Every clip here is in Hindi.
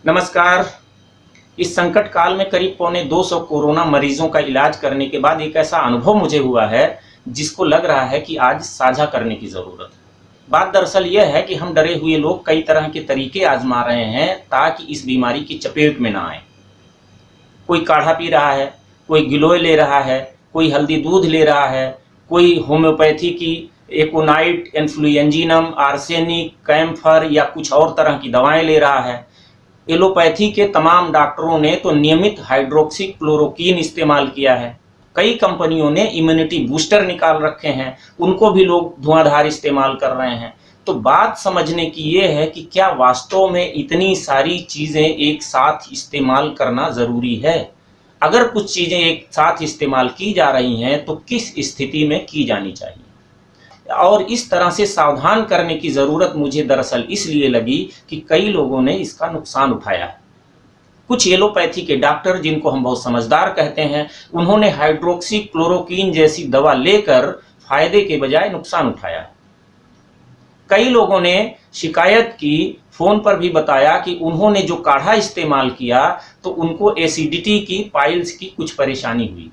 नमस्कार। इस संकट काल में करीब पौने 200 कोरोना मरीजों का इलाज करने के बाद एक ऐसा अनुभव मुझे हुआ है जिसको लग रहा है कि आज साझा करने की ज़रूरत है। बात दरअसल यह है कि हम डरे हुए लोग कई तरह के तरीके आजमा रहे हैं ताकि इस बीमारी की चपेट में ना आए। कोई काढ़ा पी रहा है, कोई गिलोय ले रहा है, कोई हल्दी दूध ले रहा है, कोई होम्योपैथी की एकोनाइट, इन्फ्लुएंजिनम, आर्सेनिक, कैम्फर या कुछ और तरह की दवाएं ले रहा है। एलोपैथी के तमाम डॉक्टरों ने तो नियमित हाइड्रोक्सी क्लोरोक्वीन इस्तेमाल किया है। कई कंपनियों ने इम्यूनिटी बूस्टर निकाल रखे हैं, उनको भी लोग धुआंधार इस्तेमाल कर रहे हैं। तो बात समझने की ये है कि क्या वास्तव में इतनी सारी चीज़ें एक साथ इस्तेमाल करना ज़रूरी है? अगर कुछ चीज़ें एक साथ इस्तेमाल की जा रही हैं तो किस स्थिति में की जानी चाहिए? और इस तरह से सावधान करने की ज़रूरत मुझे दरअसल इसलिए लगी कि कई लोगों ने इसका नुकसान उठाया है। कुछ एलोपैथी के डॉक्टर, जिनको हम बहुत समझदार कहते हैं, उन्होंने हाइड्रोक्सी क्लोरोक्वीन जैसी दवा लेकर फायदे के बजाय नुकसान उठाया है। कई लोगों ने शिकायत की, फ़ोन पर भी बताया कि उन्होंने जो काढ़ा इस्तेमाल किया तो उनको एसिडिटी की, पाइल्स की कुछ परेशानी हुई।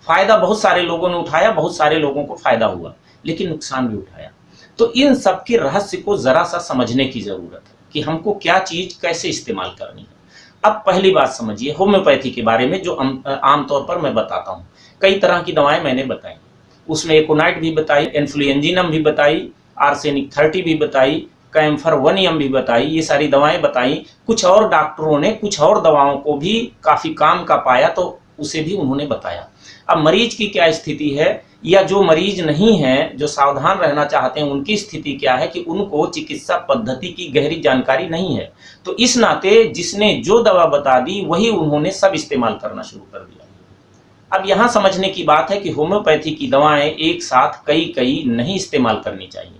फ़ायदा बहुत सारे लोगों ने उठाया, बहुत सारे लोगों को फ़ायदा हुआ, लेकिन नुकसान भी उठाया। तो इन सब के रहस्य को ज़रा सा समझने की ज़रूरत है कि हमको क्या चीज़ कैसे इस्तेमाल करनी है। अब पहली बात समझिए होम्योपैथी के बारे में, जो आमतौर पर मैं बताता हूँ। कई तरह की दवाएं मैंने बताई, उसमें एकोनाइट भी बताई, इन्फ्लुएंजिनम भी बताई, आर्सेनिक 30 भी बताई, कैम्फर 1 भी बताई। ये सारी दवाएं बताई। कुछ और डॉक्टरों ने कुछ और दवाओं को भी काफ़ी काम का पाया तो उसे भी उन्होंने बताया। अब मरीज की क्या स्थिति है, या जो मरीज नहीं हैं, जो सावधान रहना चाहते हैं, उनकी स्थिति क्या है कि उनको चिकित्सा पद्धति की गहरी जानकारी नहीं है। तो इस नाते जिसने जो दवा बता दी वही उन्होंने सब इस्तेमाल करना शुरू कर दिया। अब यहाँ समझने की बात है कि होम्योपैथी की दवाएं एक साथ कई नहीं इस्तेमाल करनी चाहिए।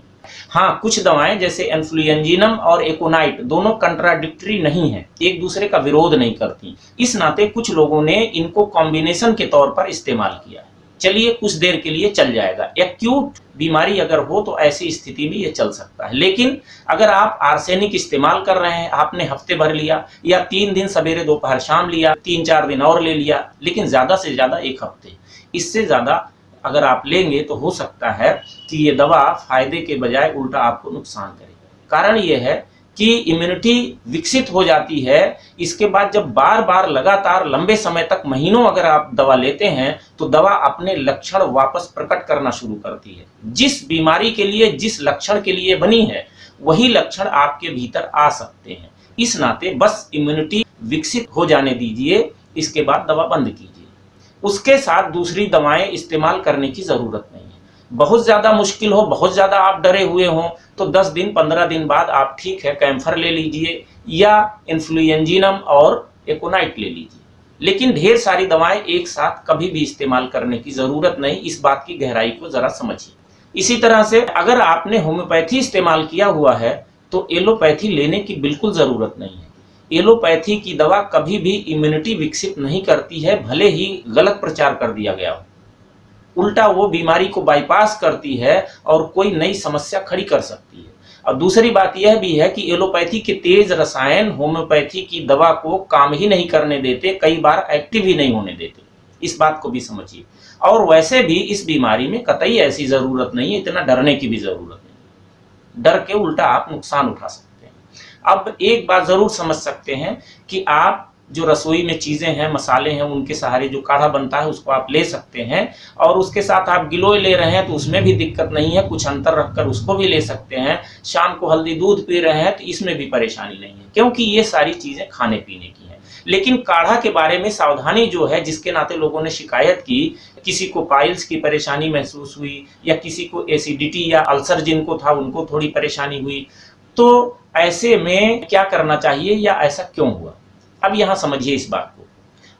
हाँ, कुछ दवाएं जैसे इन्फ्लुएंजिनम और एकोनाइट दोनों कंट्राडिक्टरी नहीं है, एक दूसरे का विरोध नहीं करती। इस नाते कुछ लोगों ने इनको कॉम्बिनेशन के तौर पर इस्तेमाल किया है। चलिए, कुछ देर के लिए चल जाएगा। एक्यूट बीमारी अगर हो तो ऐसी स्थिति में ये चल सकता है। लेकिन अगर आप आर्सेनिक इस्तेमाल कर रहे हैं, आपने हफ्ते भर लिया या 3 दिन सवेरे दोपहर शाम लिया, 3-4 दिन और ले लिया, लेकिन ज़्यादा से ज़्यादा 1 हफ्ते, इससे ज़्यादा अगर आप लेंगे तो हो सकता है कि ये दवा फायदे के बजाय उल्टा आपको नुकसान करेगी। कारण ये है कि इम्यूनिटी विकसित हो जाती है। इसके बाद जब बार बार लगातार लंबे समय तक, महीनों अगर आप दवा लेते हैं तो दवा अपने लक्षण वापस प्रकट करना शुरू करती है। जिस बीमारी के लिए, जिस लक्षण के लिए बनी है, वही लक्षण आपके भीतर आ सकते हैं। इस नाते बस इम्यूनिटी विकसित हो जाने दीजिए, इसके बाद दवा बंद कीजिए। उसके साथ दूसरी दवाएं इस्तेमाल करने की ज़रूरत नहीं है। बहुत ज़्यादा मुश्किल हो, बहुत ज़्यादा आप डरे हुए हों तो 10 दिन 15 दिन बाद आप ठीक है कैम्फर ले लीजिए या इन्फ्लुएंजिनम और एकोनाइट ले लीजिए। लेकिन ढेर सारी दवाएं एक साथ कभी भी इस्तेमाल करने की ज़रूरत नहीं। इस बात की गहराई को ज़रा समझिए। इसी तरह से अगर आपने होम्योपैथी इस्तेमाल किया हुआ है तो एलोपैथी लेने की बिल्कुल ज़रूरत नहीं है। एलोपैथी की दवा कभी भी इम्यूनिटी विकसित नहीं करती है, भले ही गलत प्रचार कर दिया गया हो। उल्टा वो बीमारी को बाईपास करती है और कोई नई समस्या खड़ी कर सकती है। और दूसरी बात यह भी है कि एलोपैथी के तेज रसायन होम्योपैथी की दवा को काम ही नहीं करने देते, कई बार एक्टिव ही नहीं होने देते। इस बात को भी समझिए। और वैसे भी इस बीमारी में कतई ऐसी ज़रूरत नहीं है, इतना डरने की भी ज़रूरत नहीं। डर के उल्टा आप नुकसान उठा सकते हैं। अब एक बात ज़रूर समझ सकते हैं कि आप जो रसोई में चीज़ें हैं, मसाले हैं, उनके सहारे जो काढ़ा बनता है उसको आप ले सकते हैं। और उसके साथ आप गिलोय ले रहे हैं तो उसमें भी दिक्कत नहीं है, कुछ अंतर रखकर उसको भी ले सकते हैं। शाम को हल्दी दूध पी रहे हैं तो इसमें भी परेशानी नहीं है, क्योंकि ये सारी चीज़ें खाने पीने की हैं। लेकिन काढ़ा के बारे में सावधानी जो है, जिसके नाते लोगों ने शिकायत की, किसी को पाइल्स की परेशानी महसूस हुई या किसी को एसिडिटी या अल्सर जिनको था उनको थोड़ी परेशानी हुई, तो ऐसे में क्या करना चाहिए या ऐसा क्यों हुआ? अब यहाँ समझिए इस बात को।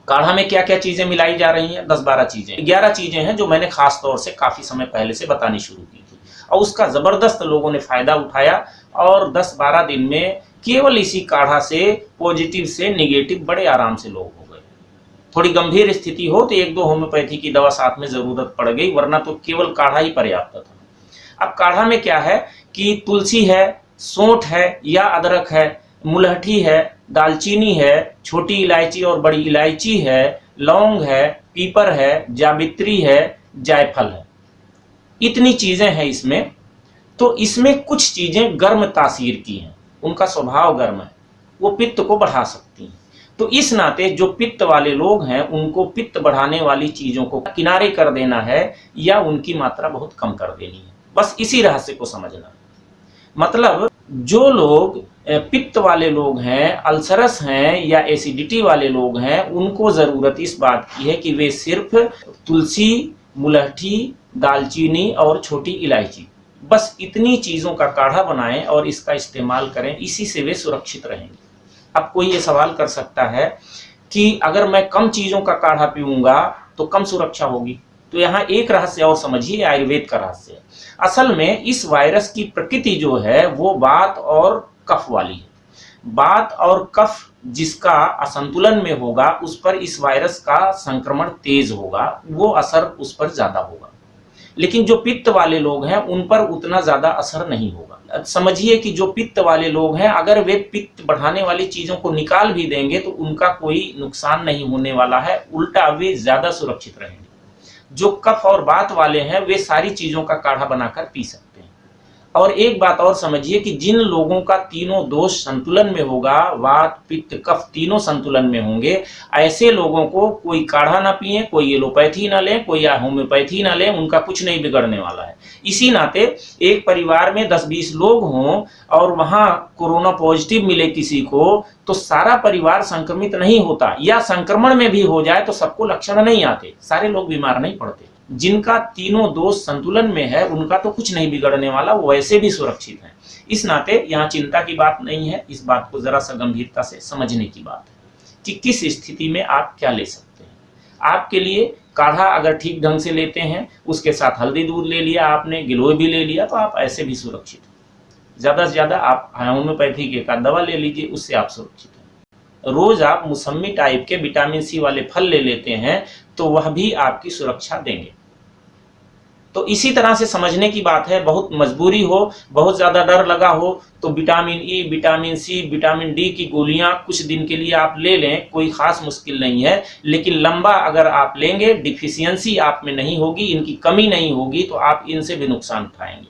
काढ़ा में क्या क्या चीज़ें मिलाई जा रही हैं? 10-12 चीज़ें, 11 चीज़ें हैं जो मैंने खास तौर से काफ़ी समय पहले से बतानी शुरू की थी, और उसका ज़बरदस्त लोगों ने फ़ायदा उठाया। और 10-12 दिन में केवल इसी काढ़ा से पॉजिटिव से निगेटिव बड़े आराम से लोग हो गए। थोड़ी गंभीर स्थिति हो तो 1-2 होम्योपैथी की दवा साथ में ज़रूरत पड़ गई, वरना तो केवल काढ़ा ही पर्याप्त था। अब काढ़ा में क्या है कि तुलसी है, सौंठ है या अदरक है, मुलहठी है, दालचीनी है, छोटी इलायची और बड़ी इलायची है, लौंग है, पीपर है, जावित्री है, जायफल है। इतनी चीजें हैं इसमें। तो इसमें कुछ चीजें गर्म तासीर की हैं, उनका स्वभाव गर्म है, वो पित्त को बढ़ा सकती हैं। तो इस नाते जो पित्त वाले लोग हैं उनको पित्त बढ़ाने वाली चीजों को किनारे कर देना है या उनकी मात्रा बहुत कम कर देनी है। बस इसी रहस्य को समझना। मतलब जो लोग पित्त वाले लोग हैं, अल्सरस हैं या एसिडिटी वाले लोग हैं, उनको जरूरत इस बात की है कि वे सिर्फ तुलसी, मुलहठी, दालचीनी और छोटी इलायची, बस इतनी चीजों का काढ़ा बनाएं और इसका इस्तेमाल करें। इसी से वे सुरक्षित रहेंगे। अब कोई ये सवाल कर सकता है कि अगर मैं कम चीजों का काढ़ा पीऊंगा तो कम सुरक्षा होगी। तो यहाँ एक रहस्य और समझिए, आयुर्वेद का रहस्य है। असल में इस वायरस की प्रकृति जो है वो वात और कफ वाली है। वात और कफ जिसका असंतुलन में होगा उस पर इस वायरस का संक्रमण तेज होगा, वो असर उस पर ज्यादा होगा। लेकिन जो पित्त वाले लोग हैं उन पर उतना ज्यादा असर नहीं होगा। समझिए कि जो पित्त वाले लोग हैं अगर वे पित्त बढ़ाने वाली चीजों को निकाल भी देंगे तो उनका कोई नुकसान नहीं होने वाला है, उल्टा वे ज्यादा सुरक्षित रहेंगे। जो कफ और वात वाले हैं वे सारी चीजों का काढ़ा बनाकर पी सकते हैं। और एक बात और समझिए कि जिन लोगों का तीनों दोष संतुलन में होगा, वात, पित्त, कफ तीनों संतुलन में होंगे, ऐसे लोगों को कोई काढ़ा ना पिए, कोई एलोपैथी ना लें, कोई होम्योपैथी ना लें, उनका कुछ नहीं बिगड़ने वाला है। इसी नाते एक परिवार में 10-20 लोग हों और वहां कोरोना पॉजिटिव मिले किसी को, तो सारा परिवार संक्रमित नहीं होता, या संक्रमण में भी हो जाए तो सबको लक्षण नहीं आते, सारे लोग बीमार नहीं पड़ते। जिनका तीनों दोष संतुलन में है उनका तो कुछ नहीं बिगड़ने वाला, वो वैसे भी सुरक्षित हैं। इस नाते यहाँ चिंता की बात नहीं है, इस बात को जरा सा गंभीरता से समझने की बात है कि किस स्थिति में आप क्या ले सकते हैं। आपके लिए काढ़ा अगर ठीक ढंग से लेते हैं, उसके साथ हल्दी दूध ले लिया आपने, गिलोय भी ले लिया, तो आप ऐसे भी सुरक्षित हैं। ज्यादा से ज्यादा आप होम्योपैथी के का दवा ले लीजिए, उससे आप सुरक्षित हैं। रोज आप मौसमी टाइप के विटामिन सी वाले फल ले लेते हैं तो वह भी आपकी सुरक्षा देंगे। तो इसी तरह से समझने की बात है। बहुत मजबूरी हो, बहुत ज्यादा डर लगा हो तो vitamin E, vitamin C, vitamin D की गोलियां कुछ दिन के लिए आप ले लें, कोई खास मुश्किल नहीं है। लेकिन लंबा अगर आप लेंगे, डिफिशियंसी आप में नहीं होगी, इनकी कमी नहीं होगी, तो आप इनसे भी नुकसान उठाएंगे।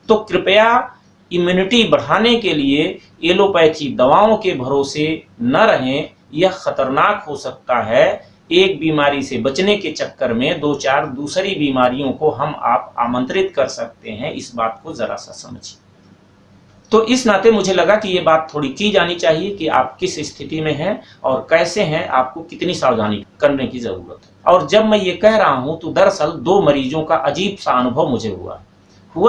तो कृपया इम्यूनिटी बढ़ाने के लिए एलोपैथी दवाओं के भरोसे न रहें, यह खतरनाक हो सकता है। एक बीमारी से बचने के चक्कर में 2-4 दूसरी बीमारियों को हम आप आमंत्रित कर सकते हैं, इस बात को जरा सा समझिए। तो इस नाते मुझे लगा कि ये बात थोड़ी की जानी चाहिए कि आप किस स्थिति में हैं और कैसे हैं, आपको कितनी सावधानी करने की जरूरत है। और जब मैं ये कह रहा हूं तो दरअसल 2 मरीजों का अजीब सा अनुभव मुझे हुआ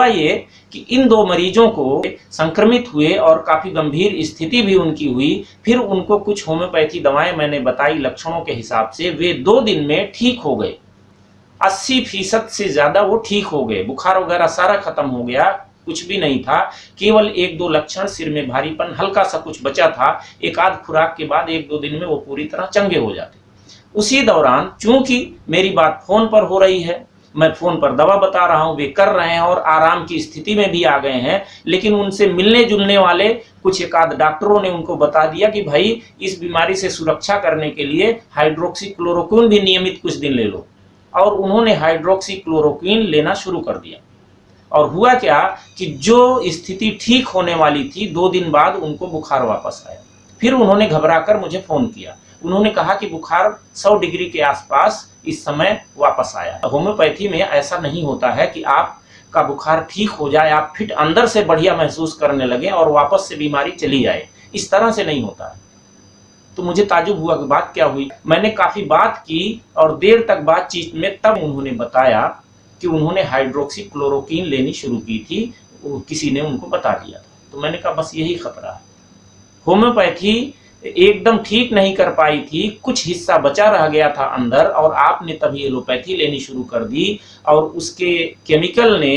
ये कि इन 2 मरीजों को संक्रमित हुए और काफी गंभीर स्थिति भी उनकी हुई। फिर उनको कुछ होम्योपैथी दवाएं मैंने बताई लक्षणों के हिसाब से, वे 2 दिन में ठीक हो गए। 80% से ज्यादा वो ठीक हो गए, बुखार वगैरह सारा खत्म हो गया, कुछ भी नहीं था। केवल 1-2 लक्षण, सिर में भारीपन, हल्का सा कुछ बचा था। एक आध खुराक के बाद 1-2 दिन में वो पूरी तरह चंगे हो जाते। उसी दौरान चूंकि मेरी बात फोन पर हो रही है, मैं फोन पर दवा बता रहा हूं, वे कर रहे हैं और आराम की स्थिति में भी आ गए हैं। लेकिन उनसे मिलने जुलने वाले कुछ एक आध डॉक्टरों ने उनको बता दिया कि भाई इस बीमारी से सुरक्षा करने के लिए हाइड्रोक्सीक्लोरोक्विन भी नियमित कुछ दिन ले लो। और उन्होंने हाइड्रोक्सीक्लोरोक्विन लेना शुरू कर दिया। और हुआ क्या कि जो स्थिति ठीक होने वाली थी, 2 दिन बाद उनको बुखार वापस आया। फिर उन्होंने घबराकर मुझे फोन किया। उन्होंने कहा कि बुखार 100 डिग्री के आसपास इस समय वापस आया। होम्योपैथी में ऐसा नहीं होता है कि आपका बुखार ठीक हो जाए, आप फिट अंदर से बढ़िया महसूस करने लगे और वापस से बीमारी चली जाए, इस तरह से नहीं होता है। तो मुझे ताजुब हुआ कि बात क्या हुई। मैंने काफी बात की और देर तक बातचीत में तब उन्होंने बताया कि उन्होंने हाइड्रोक्सीक्लोरोक्विन लेनी शुरू की थी, किसी ने उनको बता दिया था। तो मैंने कहा बस यही खतरा है। होम्योपैथी एकदम ठीक नहीं कर पाई थी, कुछ हिस्सा बचा रह गया था अंदर, और आपने तभी एलोपैथी लेनी शुरू कर दी और उसके केमिकल ने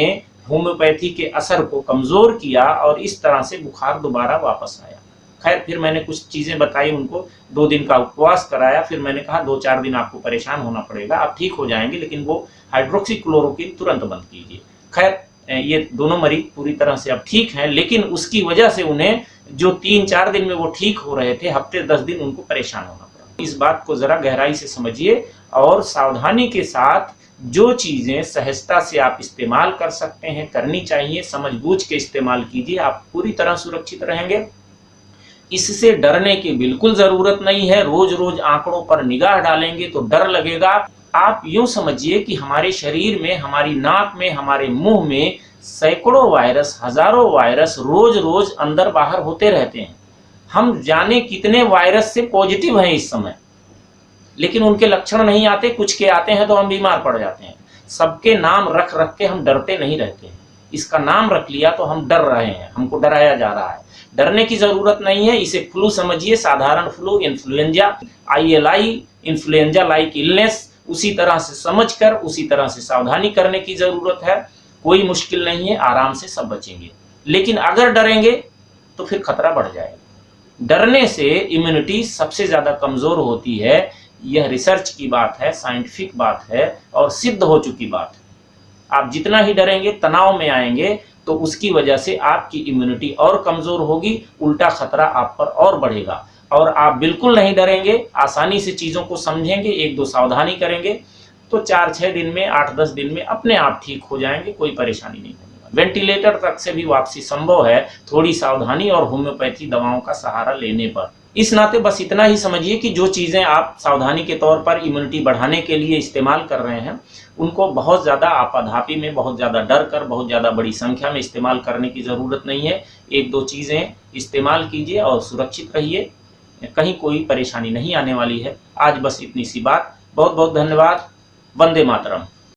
होम्योपैथी के असर को कमजोर किया और इस तरह से बुखार दोबारा वापस आया। खैर फिर मैंने कुछ चीजें बताई उनको, 2 दिन का उपवास कराया। फिर मैंने कहा 2-4 दिन आपको परेशान होना पड़ेगा, आप ठीक हो जाएंगे, लेकिन वो हाइड्रोक्सीक्लोरोक्विन तुरंत बंद कीजिए। खैर ये दोनों मरीज पूरी तरह से अब ठीक हैं, लेकिन उसकी वजह से उन्हें जो 3-4 दिन में वो ठीक हो रहे थे, हफ्ते 10 दिन उनको परेशान होना पड़ा। इस बात को ज़रा गहराई से समझिए और सावधानी के साथ जो चीज़ें सहजता से आप इस्तेमाल कर सकते हैं, करनी चाहिए, समझ-बूझ के इस्तेमाल कीजिए, आप पूरी तरह सुरक्षित रहेंगे। इससे डरने की बिल्कुल ज़रूरत नहीं है। रोज़-रोज़ आंकड़ों पर निगाह डालेंगे तो डर लगेगा। आप यूँ समझिए कि हमारे शरीर में, हमारी नाक में, हमारे मुँह में सैकड़ों वायरस, हज़ारों वायरस रोज़-रोज़ अंदर-बाहर होते रहते हैं। हम जाने कितने वायरस से पॉजिटिव हैं इस समय, लेकिन उनके लक्षण नहीं आते, कुछ के आते हैं तो हम बीमार पड़ जाते हैं। सबके नाम रख के हम डरते नहीं रहते हैं। इसका नाम रख लिया तो हम डर रहे हैं, हमको डराया जा रहा है। डरने की ज़रूरत नहीं है। इसे फ्लू समझिए, साधारण flu, influenza, ILI, influenza like illness, उसी तरह से समझकर, उसी तरह से सावधानी करने की ज़रूरत है। कोई मुश्किल नहीं है, आराम से सब बचेंगे। लेकिन अगर डरेंगे तो फिर खतरा बढ़ जाएगा। डरने से इम्यूनिटी सबसे ज़्यादा कमज़ोर होती है। यह रिसर्च की बात है, साइंटिफिक बात है और सिद्ध हो चुकी बात है। आप जितना ही डरेंगे, तनाव में आएंगे तो उसकी वजह से आपकी इम्यूनिटी और कमज़ोर होगी, उल्टा खतरा आप पर और बढ़ेगा। और आप बिल्कुल नहीं डरेंगे, आसानी से चीज़ों को समझेंगे, 1-2 सावधानी करेंगे तो 4-6 दिन में, 8-10 दिन में अपने आप ठीक हो जाएंगे, कोई परेशानी नहीं होने वाली। वेंटिलेटर तक से भी वापसी संभव है, थोड़ी सावधानी और होम्योपैथी दवाओं का सहारा लेने पर। इस नाते बस इतना ही समझिए कि जो चीज़ें आप सावधानी के तौर पर इम्यूनिटी बढ़ाने के लिए इस्तेमाल कर रहे हैं, उनको बहुत ज़्यादा आपाधापी में, बहुत ज़्यादा डर कर, बहुत ज़्यादा बड़ी संख्या में इस्तेमाल करने की ज़रूरत नहीं है। 1-2 चीज़ें इस्तेमाल कीजिए और सुरक्षित रहिए, कहीं कोई परेशानी नहीं आने वाली है। आज बस इतनी सी बात। बहुत बहुत धन्यवाद। वंदे मातरम।